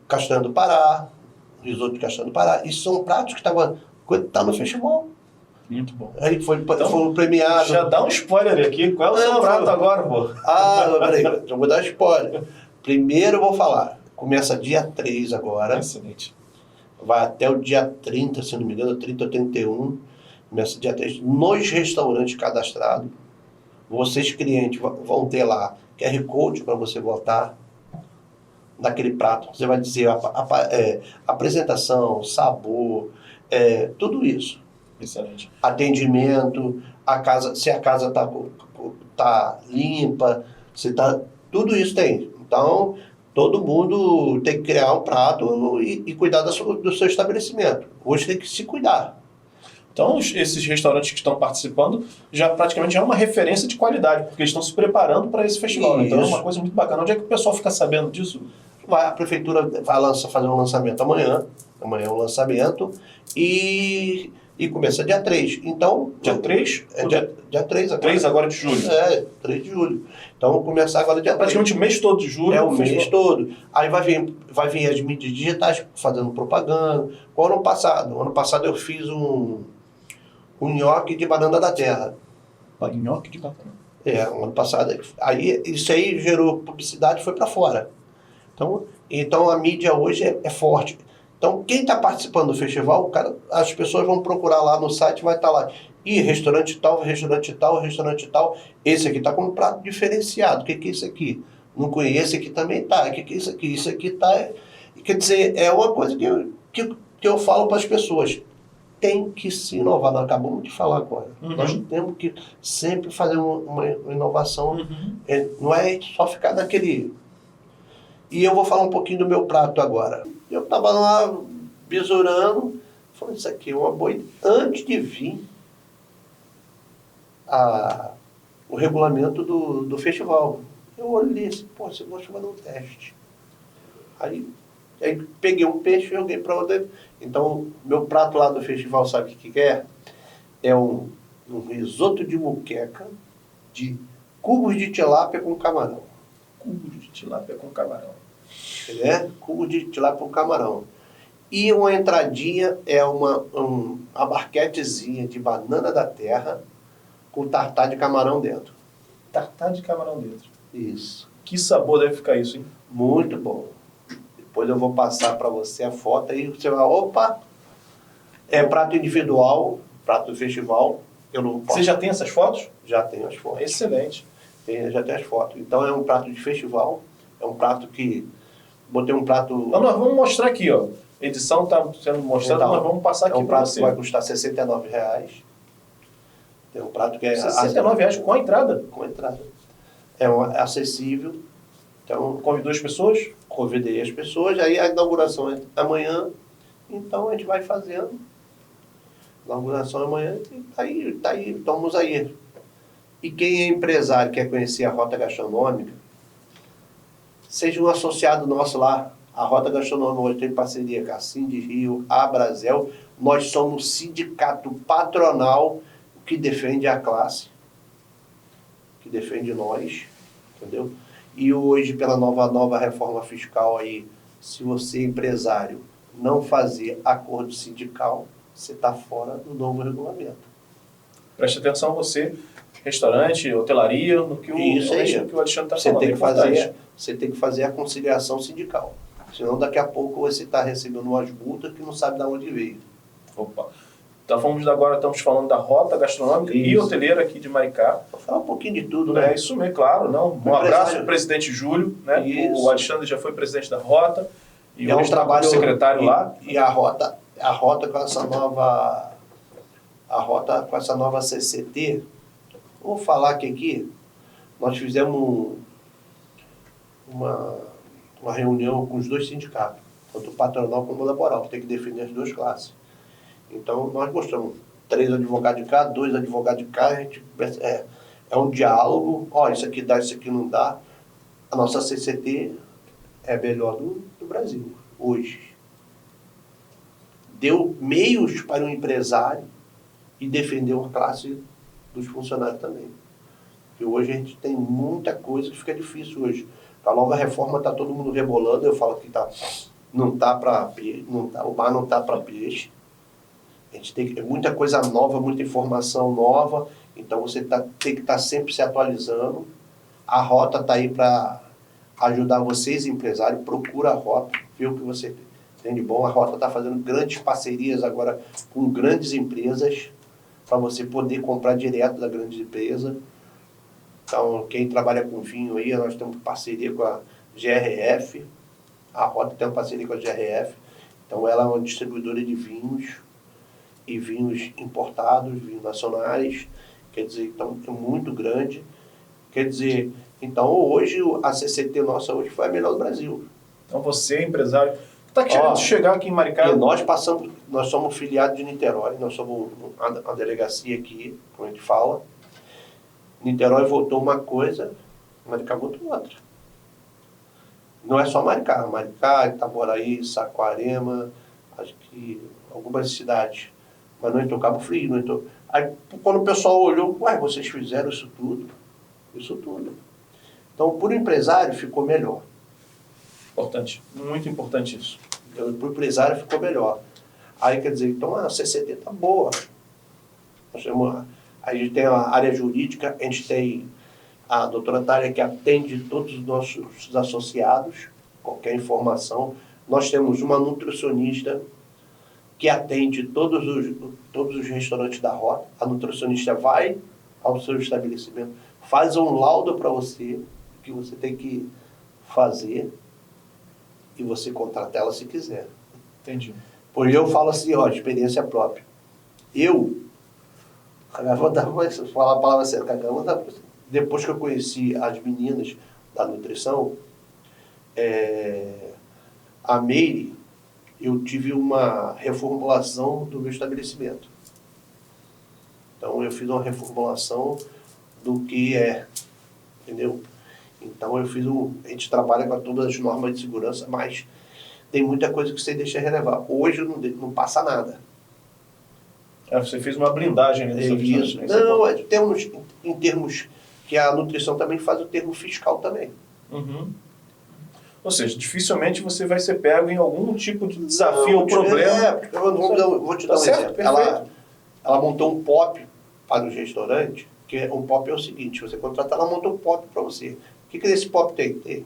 castanha do Pará, risoto de castanha do Pará. Isso são pratos que estavam no festival. Muito bom. Aí foram premiados. Já dá um spoiler aqui. Qual é o seu prato agora, pô? Peraí, eu vou dar spoiler. Primeiro eu vou falar. Começa dia 3 agora. Excelente. Vai até o dia 30, se não me engano, 30 ou 31. Começa dia 3. Nos restaurantes cadastrados, vocês, clientes, vão ter lá QR Code para você votar naquele prato. Você vai dizer apresentação, sabor, tudo isso. Excelente. Atendimento, se a casa tá limpa, tudo isso tem. Então, todo mundo tem que criar um prato e cuidar do seu estabelecimento. Hoje tem que se cuidar. Então, esses restaurantes que estão participando já praticamente é uma referência de qualidade, porque eles estão se preparando para esse festival. Né? Então, é uma coisa muito bacana. Onde é que o pessoal fica sabendo disso? A prefeitura vai fazer um lançamento amanhã. Amanhã é um lançamento. E começa dia 3. Então, Dia 3? Dia 3 agora. 3 agora de julho. 3 de julho. Então, vamos começar agora dia 3. Praticamente o mês todo de julho. É o mês todo. Aí vai vir as mídias digitais fazendo propaganda. Ano passado eu fiz um nhoque de banana da terra. Nhoque de banana. Ano passado. Aí, isso aí gerou publicidade e foi para fora. Então a mídia hoje é forte. Então, quem está participando do festival, as pessoas vão procurar lá no site, vai estar lá. E restaurante tal, restaurante tal, restaurante tal. Esse aqui está com um prato diferenciado. O que é isso aqui? Não conheço, esse aqui também tá. O que é isso aqui? Isso aqui está... Quer dizer, é uma coisa que eu falo para as pessoas. Tem que se inovar. Nós acabamos de falar agora. Nós temos que sempre fazer uma inovação. Não é só ficar naquele... E eu vou falar um pouquinho do meu prato agora. Eu estava lá besourando, falei, isso aqui é uma boa ideia. Antes de vir o regulamento do festival, eu olhei assim, você gosta de fazer um teste. Aí peguei um peixe e joguei para outra. Então, meu prato lá do festival, sabe o que é? É um risoto de muqueca de cubos de tilápia com camarão. Cubos de tilápia com camarão. Cubos de tilápia com camarão. E uma entradinha é uma barquetezinha de banana da terra com tartar de camarão dentro. Tartar de camarão dentro. Isso. Que sabor deve ficar isso, hein? Muito bom. Depois eu vou passar para você a foto aí. Você vai, opa! É prato individual, prato do festival. Eu não posso. Você já tem essas fotos? Já tenho as fotos. Excelente. Já tem as fotos. Então é um prato de festival. É um prato que... Botei um prato... Então, nós vamos mostrar aqui, ó. A edição está sendo mostrada, Então, nós vamos passar aqui é um para prato você. que vai custar R$69. É um prato que é... R$69 com a entrada. Com a entrada. É acessível. Então, Convidou as pessoas? Convidei as pessoas. Aí a inauguração é amanhã. Então a gente vai fazendo. Inauguração é amanhã. E tá aí, estamos aí. E quem é empresário, quer conhecer a Rota Gastronômica, seja um associado nosso lá. A Rota Gastronômica hoje tem parceria com a Cindy Rio, a Brasel. Nós somos um sindicato patronal que defende a classe, que defende nós, entendeu? E hoje, pela nova reforma fiscal aí, se você, empresário, não fazer acordo sindical, você está fora do novo regulamento. Preste atenção você, restaurante, hotelaria, no que o Alexandre está falando. Você tem que fazer a conciliação sindical. Senão daqui a pouco você está recebendo umas multas que não sabe de onde veio. Opa. Então agora estamos falando da Rota Gastronômica e hoteleira aqui de Maricá. Vou falar um pouquinho de tudo, né? É isso mesmo, claro. Não. Um abraço ao presidente Júlio, né? Isso. O Alexandre já foi presidente da Rota. E é um hoje trabalho está como secretário lá. E a Rota com essa nova... A Rota com essa nova CCT, vou falar que aqui nós fizemos uma reunião com os dois sindicatos, tanto o patronal como o laboral, que tem que defender as duas classes. Então nós mostramos 3 advogados de cá, 2 advogados de cá, a gente, é um diálogo, isso aqui dá, isso aqui não dá. A nossa CCT é a melhor do Brasil, hoje. Deu meios para o empresário e defendeu a classe dos funcionários também. Porque hoje a gente tem muita coisa que fica difícil hoje. Com a nova reforma está todo mundo rebolando, eu falo que não tá para o bar não está para peixe. A gente tem muita coisa nova, muita informação nova, então você tem que estar sempre se atualizando. A Rota está aí para ajudar vocês, empresários, procura a Rota, vê o que você tem de bom. A Rota está fazendo grandes parcerias agora com grandes empresas, para você poder comprar direto da grande empresa. Então, quem trabalha com vinho aí, nós temos parceria com a GRF, a Rota tem uma parceria com a GRF, então ela é uma distribuidora de vinhos, e vinhos importados, vinhos nacionais, quer dizer, então é muito grande. Quer dizer, Então, hoje, a CCT nossa hoje foi a melhor do Brasil. Então você, empresário, está querendo chegar aqui em Maricá. E nós somos filiados de Niterói, nós somos a delegacia aqui, como a gente fala. Niterói votou uma coisa, Maricá votou outra. Não é só Maricá, Itaboraí, Saquarema, acho que algumas cidades, mas não entrou Cabo Frio, não entrou. Aí quando o pessoal olhou, ué, vocês fizeram isso tudo? Isso tudo. Então, para o empresário ficou melhor. Importante, muito importante isso. Para o empresário ficou melhor. Aí quer dizer, então a CCT está boa. A gente tem a área jurídica, a gente tem a doutora Thalia que atende todos os nossos associados, qualquer informação. Nós temos uma nutricionista que atende todos os restaurantes da rota. A nutricionista vai ao seu estabelecimento, faz um laudo para você, que você tem que fazer, e você contrata ela se quiser. Entendi. Porque eu falo assim, ó, experiência própria. Vou falar a palavra certa, depois que eu conheci as meninas da nutrição, a Meire, eu tive uma reformulação do meu estabelecimento. Então, eu fiz uma reformulação do que entendeu? Então, a gente trabalha com todas as normas de segurança, mas tem muita coisa que você deixa relevar. Hoje não passa nada. Você fez uma blindagem nessa Isso. Não, em termos que a nutrição também faz o termo fiscal também. Uhum. Ou seja, dificilmente você vai ser pego em algum tipo de desafio ou problema. Eu vou te dar um exemplo. Ela montou um POP para os restaurantes, que um POP é o seguinte, você contrata, ela monta um POP para você. O que esse POP tem? Tem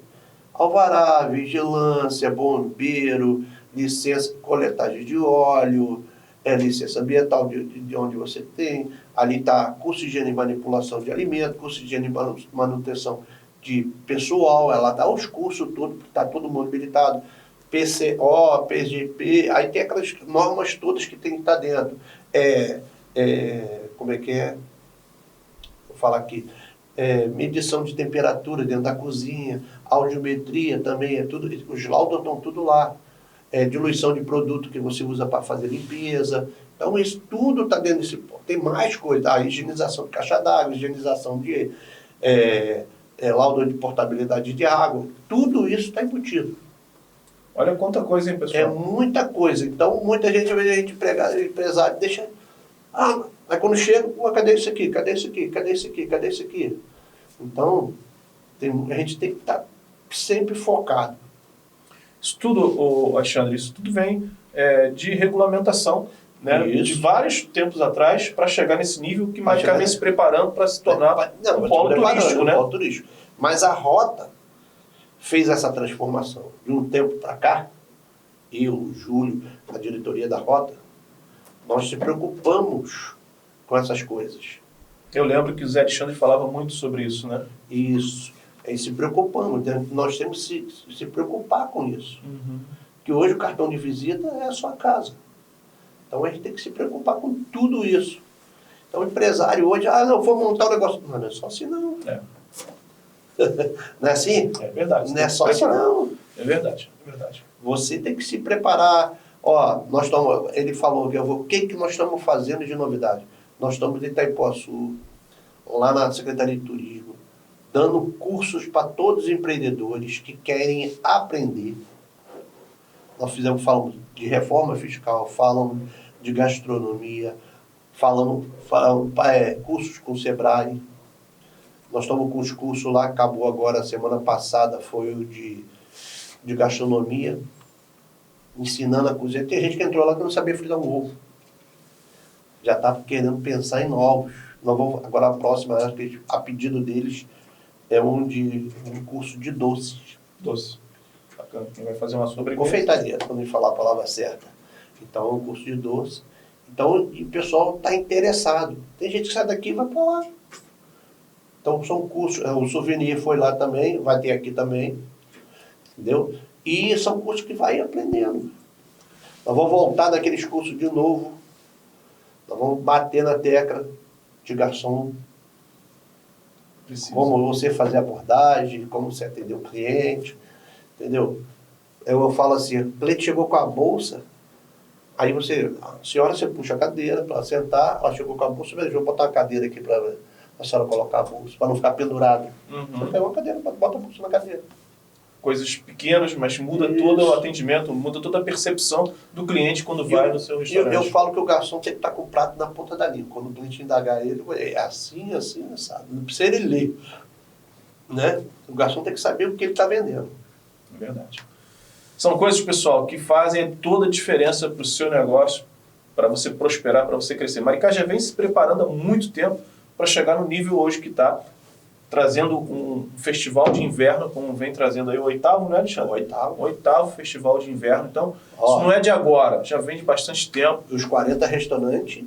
alvará, vigilância, bombeiro, licença, coletagem de óleo, licença ambiental de onde você tem. Ali está curso de higiene e manipulação de alimentos, curso de higiene e manutenção de pessoal, ela dá os cursos todos, está todo mundo habilitado, PCO, PGP, aí tem aquelas normas todas que tem que estar dentro. Como é que é? Vou falar aqui. Medição de temperatura dentro da cozinha, audiometria também, tudo, os laudos estão tudo lá. Diluição de produto que você usa para fazer limpeza. Então, isso tudo está dentro desse ponto. Tem mais coisa, a higienização de caixa d'água, higienização de laudo de portabilidade de água, tudo isso está embutido. Olha quanta coisa, hein, pessoal? É muita coisa. Então, muita gente, às vezes, a gente empresário deixa... Aí quando chega, cadê isso aqui? Cadê isso aqui? Cadê isso aqui? Cadê isso aqui? Então, a gente tem que estar sempre focado. Isso tudo, Alexandre, isso tudo vem de regulamentação, né? De vários tempos atrás, para chegar nesse nível que Maricá vem se preparando para se tornar um polo turístico, né? Polo turístico. Mas a rota fez essa transformação. De um tempo para cá, eu, Júlio, a diretoria da rota, nós se preocupamos com essas coisas. Eu lembro que o Zé Alexandre falava muito sobre isso, né? Isso. Aí se preocupamos. Nós temos que se preocupar com isso. Uhum. Que hoje o cartão de visita é a sua casa. Então a gente tem que se preocupar com tudo isso. Então o empresário hoje, não, vou montar um negócio. Não é só assim não. Não é assim? É verdade. Não é só assim não. É verdade, é verdade. Você tem que se preparar. Ele falou, o que nós estamos fazendo de novidade? Nós estamos em Itaipuaçu, lá na Secretaria de Turismo, dando cursos para todos os empreendedores que querem aprender. Nós falamos de reforma fiscal, falamos de gastronomia, falamos cursos com o Sebrae. Nós estamos com os cursos lá, acabou agora, semana passada, foi o de gastronomia, ensinando a cozinhar. Tem gente que entrou lá que não sabia fritar um ovo. Já está querendo pensar em novos. Agora a próxima, a pedido deles, é um curso de doces. Doce. Bacana. Quem vai fazer uma sobremesa? Confeitaria, quando a gente falar a palavra certa. Então, é um curso de doce. Então, e o pessoal está interessado. Tem gente que sai daqui e vai para lá. Então, são cursos. O Souvenir foi lá também, vai ter aqui também. Entendeu? E são cursos que vai aprendendo. Nós vamos voltar naqueles cursos de novo. Nós vamos bater na tecla de garçom. Precisa. Como você fazer abordagem, como você atender o cliente, entendeu? Eu falo assim, o cliente chegou com a bolsa, aí a senhora, você puxa a cadeira para sentar, ela chegou com a bolsa, eu vou botar a cadeira aqui para a senhora colocar a bolsa, para não ficar pendurada. Você pega uma cadeira, bota a bolsa na cadeira. Coisas pequenas, mas muda todo o atendimento, muda toda a percepção do cliente quando vai no seu restaurante. Eu falo que o garçom tem que estar com o prato na ponta da língua. Quando o cliente indagar ele, é assim, assim, assado. Não precisa ele ler. Né? O garçom tem que saber o que ele está vendendo. É verdade. São coisas, pessoal, que fazem toda a diferença para o seu negócio, para você prosperar, para você crescer. Maricá já vem se preparando há muito tempo para chegar no nível hoje que está, trazendo um festival de inverno, como vem trazendo aí o 8º, né, Alexandre? 8º festival de inverno. Então, isso não é de agora, já vem de bastante tempo. Os 40 restaurantes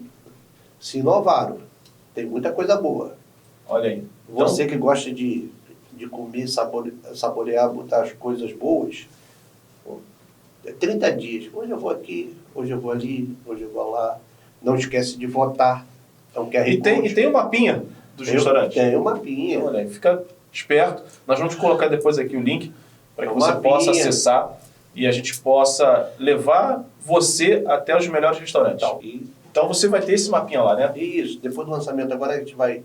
se inovaram. Tem muita coisa boa. Olha aí. Você que gosta de comer, saborear, botar as coisas boas, 30 dias. Hoje eu vou aqui, hoje eu vou ali, hoje eu vou lá. Não esquece de votar. Então, e tem um mapinha dos restaurantes. Tem um mapinha. Olha aí, fica esperto. Nós vamos colocar depois aqui o link para que você possa acessar e a gente possa levar você até os melhores restaurantes. Então você vai ter esse mapinha lá, né? Isso. Depois do lançamento agora a gente vai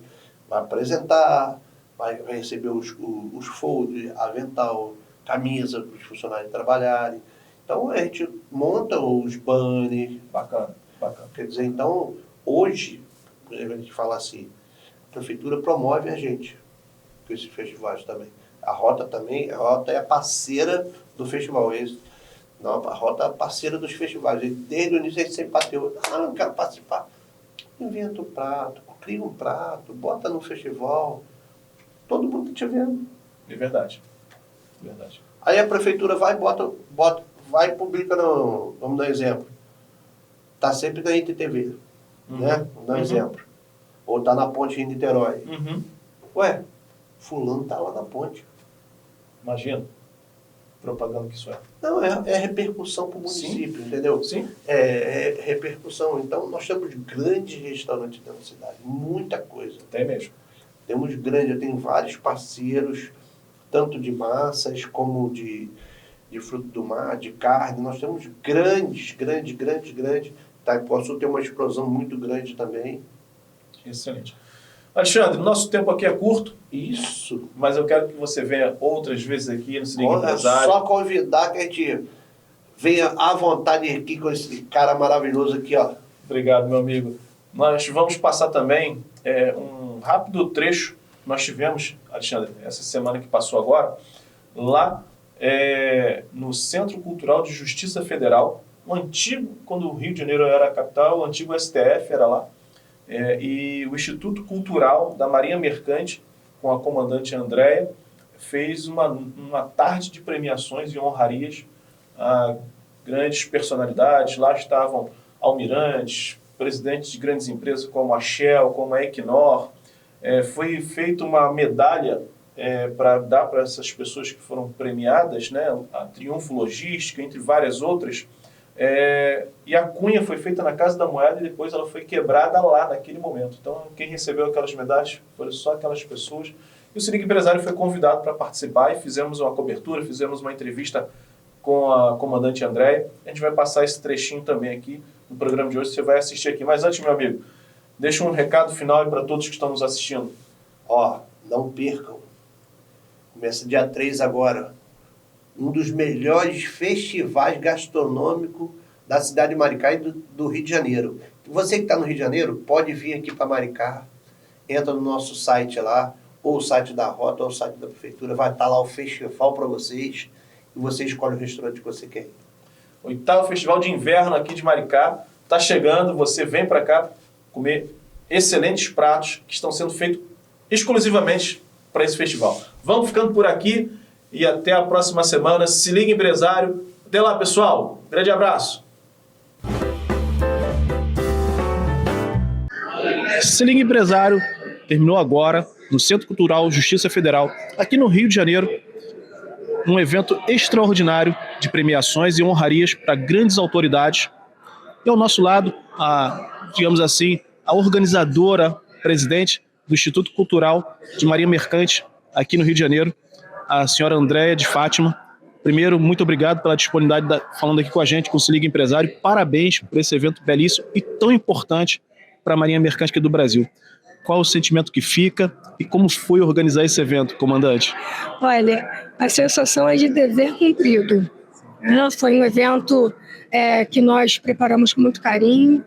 apresentar, vai receber os folders, avental, camisa para os funcionários trabalharem. Então a gente monta os banners. Bacana, bacana. Quer dizer, então, hoje, a gente fala assim, a prefeitura promove a gente com esses festivais também. A Rota é a parceira do festival. Não, a Rota é a parceira dos festivais. Desde o início a gente sempre bateu, não quero participar. Inventa um prato, cria um prato, bota no festival. Todo mundo está te vendo. É verdade. Verdade. Aí a prefeitura vai e publica vamos dar exemplo. Está sempre na INTTV, né? Vamos dar exemplo. Ou está na ponte em Niterói. Ué, fulano está lá na ponte. Imagina. Propaganda que isso é. Não, é repercussão para o município, entendeu? Sim. É repercussão. Então, nós temos grandes restaurantes dentro da cidade. Muita coisa. Tem mesmo. Temos eu tenho vários parceiros, tanto de massas como de fruto do mar, de carne. Nós temos grandes. Itaipuaçu tem uma explosão muito grande também. Excelente. Alexandre, nosso tempo aqui é curto. Isso. Mas eu quero que você venha outras vezes aqui no Se Liga Empresário. Só convidar que a gente venha à vontade aqui com esse cara maravilhoso aqui, ó. Obrigado, meu amigo. Nós vamos passar também um rápido trecho. Nós tivemos, Alexandre, essa semana que passou agora, lá no Centro Cultural de Justiça Federal, o antigo, quando o Rio de Janeiro era a capital, o antigo STF era lá, e o Instituto Cultural da Marinha Mercante, com a comandante Andréia, fez uma tarde de premiações e honrarias a grandes personalidades. Lá estavam almirantes, presidentes de grandes empresas como a Shell, como a Equinor. Foi feita uma medalha para dar para essas pessoas que foram premiadas, né, a Triunfo Logística, entre várias outras, e a cunha foi feita na Casa da Moeda e depois ela foi quebrada lá naquele momento. Então, quem recebeu aquelas medalhas foram só aquelas pessoas. E o Se Liga Empresário foi convidado para participar e fizemos uma cobertura, fizemos uma entrevista com a comandante Andréia. A gente vai passar esse trechinho também aqui no programa de hoje, você vai assistir aqui. Mas antes, meu amigo, deixa um recado final para todos que estão nos assistindo. Não percam. Começa dia 3 agora. Um dos melhores festivais gastronômicos da cidade de Maricá e do Rio de Janeiro. Você que está no Rio de Janeiro, pode vir aqui para Maricá. Entra no nosso site lá, ou o site da Rota, ou o site da Prefeitura. Vai estar lá o festival para vocês. E você escolhe o restaurante que você quer. 8º Festival de Inverno aqui de Maricá. Está chegando, você vem para cá comer excelentes pratos que estão sendo feitos exclusivamente para esse festival. Vamos ficando por aqui e até a próxima semana. Se Liga Empresário. Até lá, pessoal. Grande abraço. Se Liga Empresário terminou agora no Centro Cultural Justiça Federal, aqui no Rio de Janeiro, um evento extraordinário de premiações e honrarias para grandes autoridades. E ao nosso lado, digamos assim, a organizadora, presidente do Instituto Cultural de Marinha Mercante, aqui no Rio de Janeiro, a senhora Andréia de Fátima. Primeiro, muito obrigado pela disponibilidade falando aqui com a gente, com o Se Liga Empresário. Parabéns por esse evento belíssimo e tão importante para a Marinha Mercante aqui do Brasil. Qual o sentimento que fica e como foi organizar esse evento, comandante? Olha, a sensação é de dever cumprido. Foi um evento que nós preparamos com muito carinho,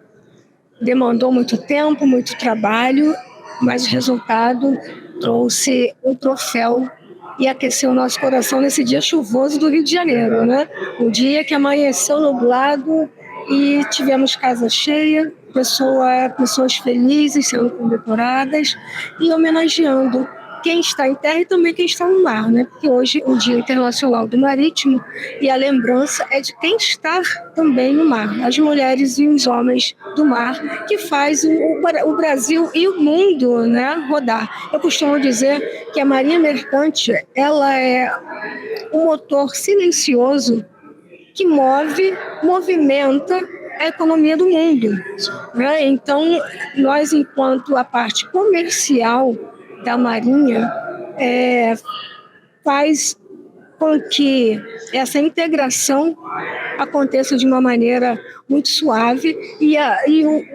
demandou muito tempo, muito trabalho, mas o resultado trouxe um troféu e aqueceu o nosso coração nesse dia chuvoso do Rio de Janeiro, né? Um dia que amanheceu nublado e tivemos casa cheia, pessoas felizes sendo condecoradas e homenageando quem está em terra e também quem está no mar, né? Porque hoje é o Dia Internacional do Marítimo e a lembrança é de quem está também no mar, as mulheres e os homens do mar, que faz o Brasil e o mundo, né, rodar. Eu costumo dizer que a Marinha Mercante, ela é um motor silencioso que movimenta a economia do mundo, né? Então, nós, enquanto a parte comercial da Marinha, faz com que essa integração aconteça de uma maneira muito suave e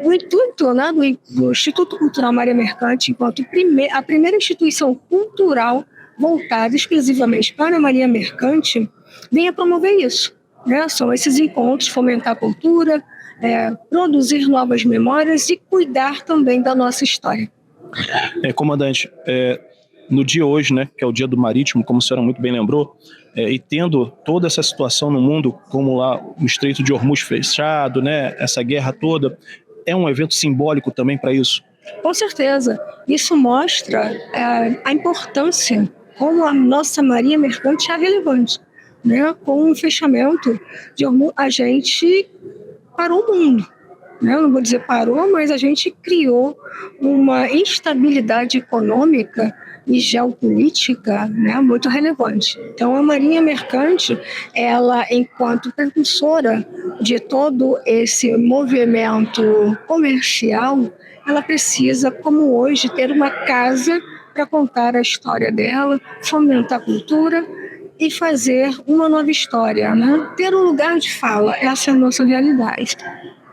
o intuito, né, do Instituto Cultural Marinha Mercante, enquanto a primeira instituição cultural voltada exclusivamente para a Marinha Mercante, vem a promover isso, né? São esses encontros, fomentar a cultura, produzir novas memórias e cuidar também da nossa história. Comandante, no dia hoje, né, que é o Dia do Marítimo, como a senhora muito bem lembrou, e tendo toda essa situação no mundo, como lá o Estreito de Hormuz fechado, né, essa guerra toda, é um evento simbólico também para isso? Com certeza. Isso mostra a importância, como a nossa Marinha Mercante é relevante, né? Com o fechamento de Hormuz, a gente parou o mundo. Eu não vou dizer parou, mas a gente criou uma instabilidade econômica e geopolítica, né, muito relevante. Então, a Marinha Mercante, ela, enquanto precursora de todo esse movimento comercial, ela precisa, como hoje, ter uma casa para contar a história dela, fomentar a cultura e fazer uma nova história, né? Ter um lugar de fala, essa é a nossa realidade.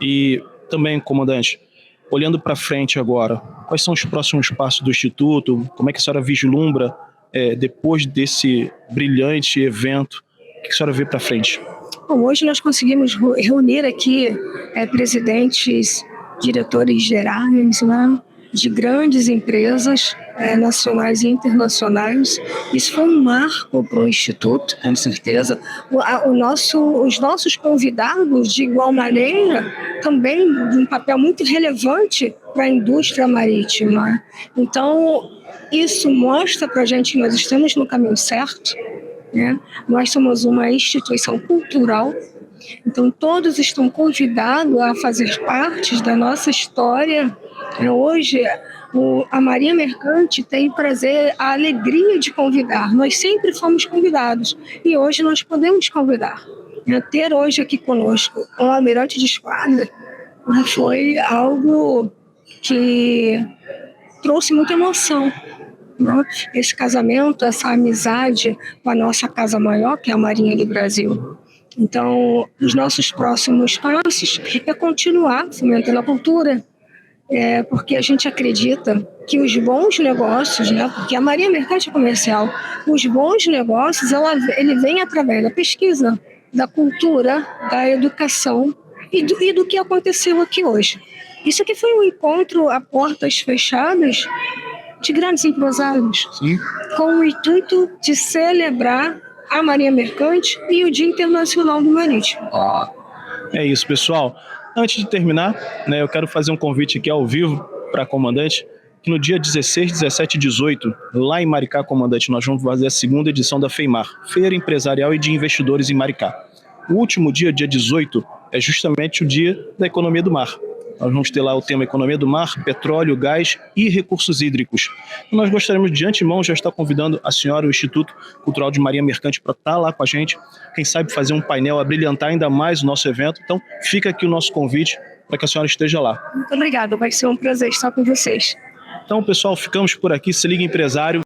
E também, comandante, olhando para frente agora, quais são os próximos passos do Instituto? Como é que a senhora vislumbra, depois desse brilhante evento, o que a senhora vê para frente? Bom, hoje nós conseguimos reunir aqui presidentes, diretores gerais, né, de grandes empresas nacionais e internacionais. Isso foi um marco para o Instituto, com certeza. Os nossos convidados, de igual maneira, também de um papel muito relevante para a indústria marítima. Então, isso mostra para a gente que nós estamos no caminho certo, né? Nós somos uma instituição cultural, então todos estão convidados a fazer parte da nossa história. Hoje, a Marinha Mercante tem o prazer, a alegria de convidar. Nós sempre fomos convidados e hoje nós podemos convidar. Ter hoje aqui conosco o almirante de esquadra foi algo que trouxe muita emoção. Esse casamento, essa amizade com a nossa casa maior, que é a Marinha do Brasil. Então, os nossos próximos passos é continuar fomentando a cultura, porque a gente acredita que os bons negócios, né, porque a Marinha Mercante é comercial, os bons negócios, ele vem através da pesquisa, da cultura, da educação e do que aconteceu aqui hoje. Isso aqui foi um encontro a portas fechadas de grandes empresários, sim, com o intuito de celebrar a Marinha Mercante e o Dia Internacional do Marítimo. É isso, pessoal. Antes de terminar, né, eu quero fazer um convite aqui ao vivo para a comandante, que no dia 16, 17 e 18, lá em Maricá, comandante, nós vamos fazer a segunda edição da FEIMAR, Feira Empresarial e de Investidores em Maricá. O último dia, dia 18, é justamente o dia da economia do mar. Nós vamos ter lá o tema Economia do Mar, Petróleo, Gás e Recursos Hídricos. E nós gostaríamos de antemão já estar convidando a senhora e o Instituto Cultural de Marinha Mercante para estar lá com a gente, quem sabe fazer um painel, abrilhantar ainda mais o nosso evento. Então fica aqui o nosso convite para que a senhora esteja lá. Muito obrigada, vai ser um prazer estar com vocês. Então, pessoal, ficamos por aqui. Se liga, empresário.